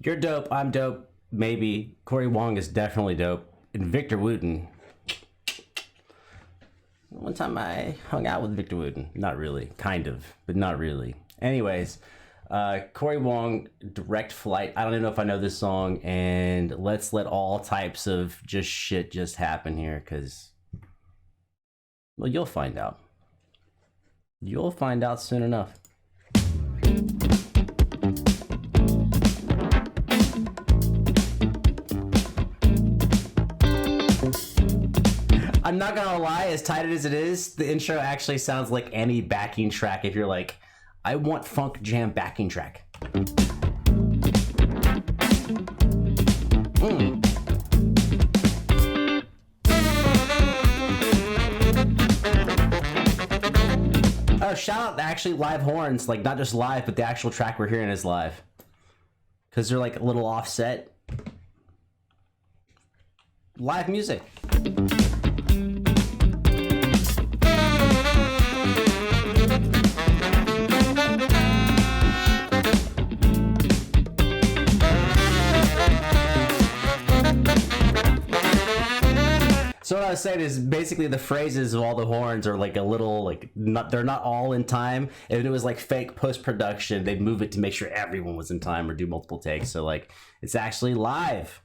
You're dope. I'm dope. Maybe. Cory Wong is definitely dope. And Victor Wooten. One time I hung out with Victor Wooten. Not really. Kind of. But not really. Anyways. Cory Wong, Direct Flight. I don't even know if I know this song. And let's let all types of just shit just happen here. Because, well, you'll find out. You'll find out soon enough. I'm not gonna lie, as tight as it is, the intro actually sounds like any backing track if you're like, I want funk jam backing track. Oh, shout out to actually live horns, like not just live, but the actual track we're hearing is live. Because they're like a little offset. Live music. So what I was saying is basically the phrases of all the horns are like a little like they're not all in time. If it was like fake post-production, they'd move it to make sure everyone was in time or do multiple takes. So like it's actually live.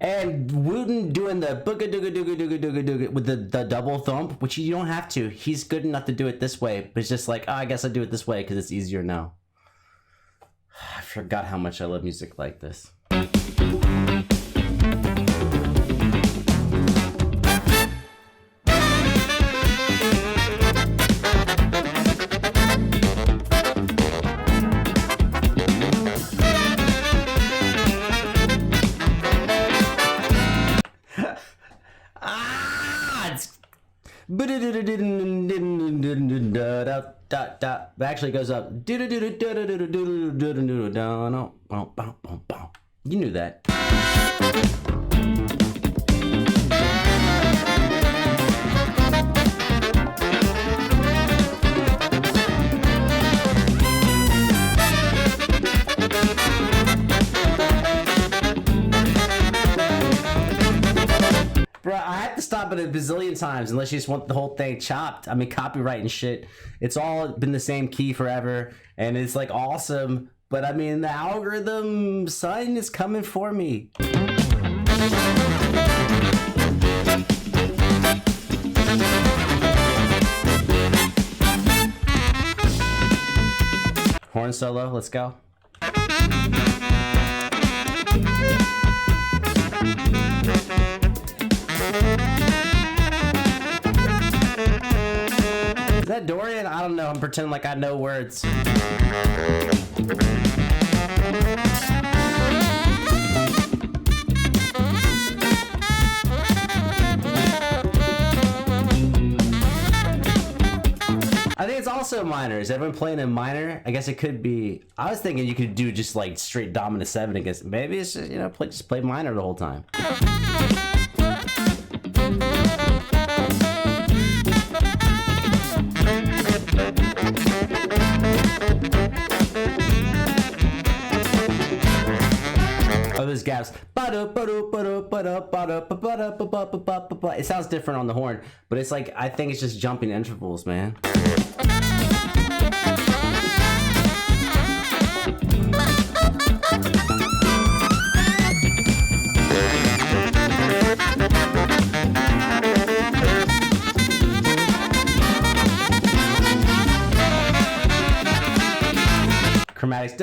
And Wooten doing the booga dooga dooga dooga dooga dooga with the double thump, which you don't have to. He's good enough to do it this way, but it's just like, oh, I guess I do it this way because it's easier now. I forgot how much I love music like this. It actually goes up. You knew that. Bro, I have to stop it a bazillion times unless you just want the whole thing chopped. I mean, copyright and shit. It's all been the same key forever, and it's like awesome. But I mean, the algorithm, son, is coming for me. Horn solo, let's go. Is that Dorian? I don't know. I'm pretending like I know words. I think it's also minor. Is everyone playing in minor? I guess it could be. I was thinking you could do just like straight dominant 7 against. Maybe it's just, you know, just play minor the whole time. Oh, there's gaps. It sounds different on the horn, but it's like, I think it's just jumping intervals, man. Chromatics.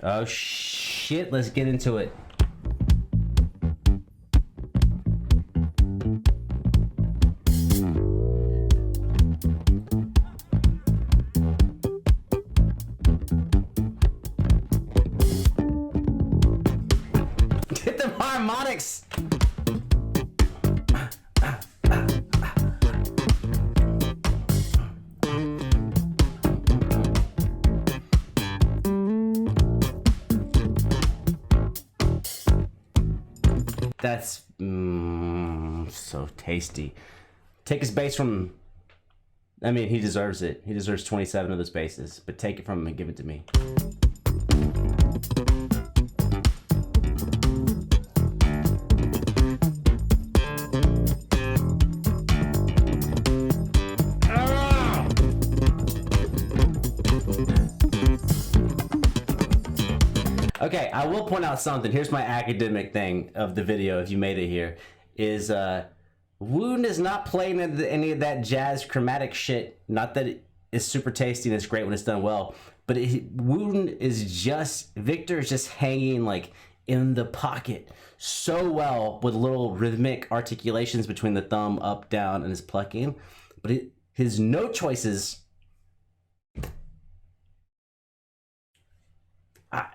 Oh shit, let's get into it. harmonics. That's so tasty. Take his bass from, I mean, he deserves it. He deserves 27 of those basses, but take it from him and give it to me. Okay, I will point out something. Here's my academic thing of the video, if you made it here, is Wooten is not playing any of that jazz chromatic shit. Not that it is super tasty and it's great when it's done well, but Wooten is just, Victor is just hanging like in the pocket so well with little rhythmic articulations between the thumb, up, down, and his plucking. But his note choices,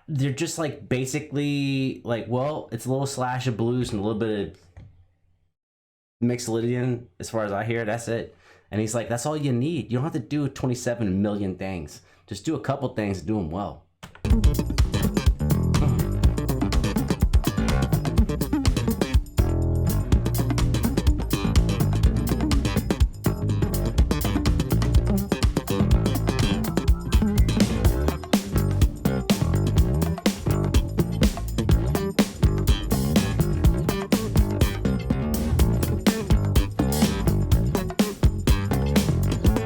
they're just like basically like, well, it's a little slash of blues and a little bit of Mixolydian as far as I hear. That's it. And he's like, that's all you need. You don't have to do 27 million things. Just do a couple things and do them well.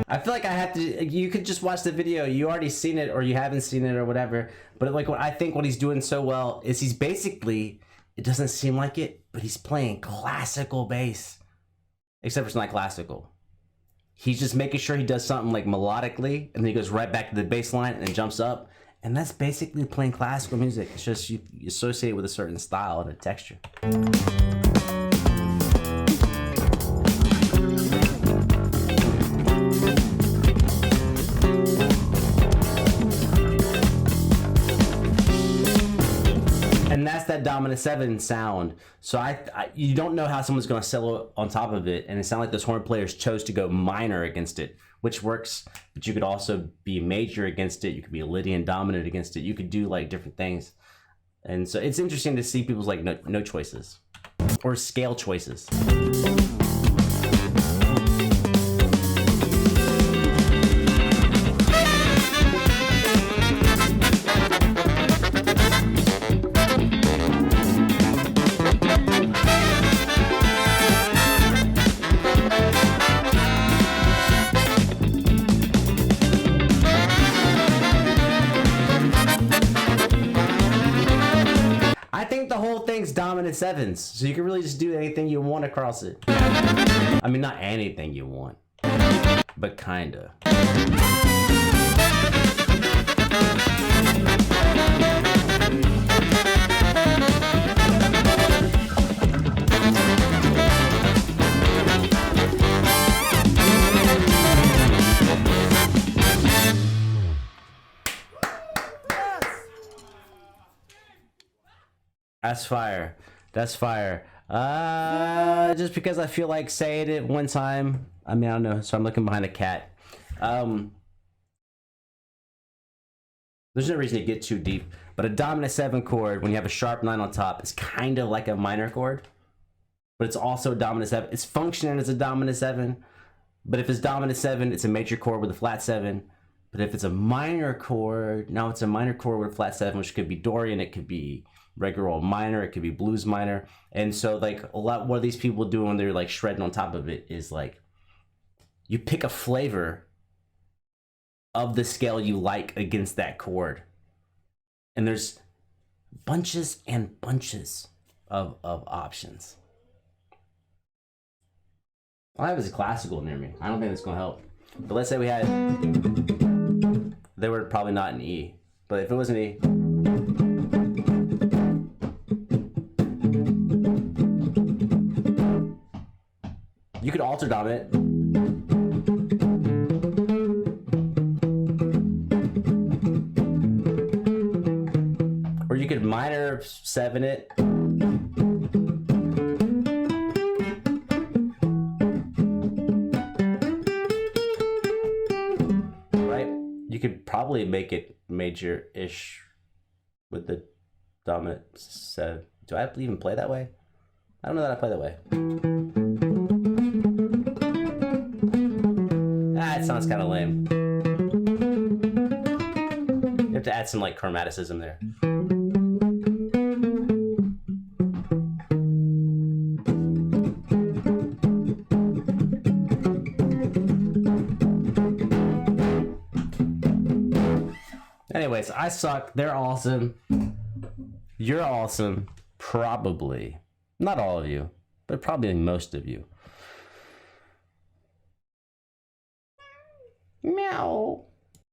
I feel like I have to, you could just watch the video. You already seen it or you haven't seen it or whatever. But like what I think what he's doing so well is he's basically, it doesn't seem like it, but he's playing classical bass. Except for it's not classical. He's just making sure he does something like melodically and then he goes right back to the bass line and then jumps up. And that's basically playing classical music. It's just you associate it with a certain style and a texture. And that's that dominant 7 sound. So you don't know how someone's going to solo on top of it. And it sounded like those horn players chose to go minor against it, which works. But you could also be major against it. You could be a Lydian dominant against it. You could do like different things. And so it's interesting to see people's like no choices or scale choices. Dominant 7s, so you can really just do anything you want across it. I mean, not anything you want, but kinda. That's fire. That's fire. Just because I feel like saying it one time. I mean, I don't know. So I'm looking behind a cat. There's no reason to get too deep. But a dominant 7 chord, when you have a sharp 9 on top, is kind of like a minor chord. But it's also a dominant 7. It's functioning as a dominant 7. But if it's dominant 7, it's a major chord with a flat 7. But if it's a minor chord, now it's a minor chord with a flat 7, which could be Dorian, it could be regular old minor, it could be blues minor. And so like a lot what these people do when they're like shredding on top of it is like you pick a flavor of the scale you like against that chord. And there's bunches and bunches of options. All I have is a classical near me. I don't think that's gonna help. But let's say we had, they were probably not an E. But if it was an E, you could alter dominant. Or you could minor 7 it. probably make it major-ish with the dominant 7. Do I even play that way? I don't know that I play that way. It sounds kind of lame. You have to add some like chromaticism there. Anyways, I suck. They're awesome. You're awesome. Probably. Not all of you, but probably most of you. Meow.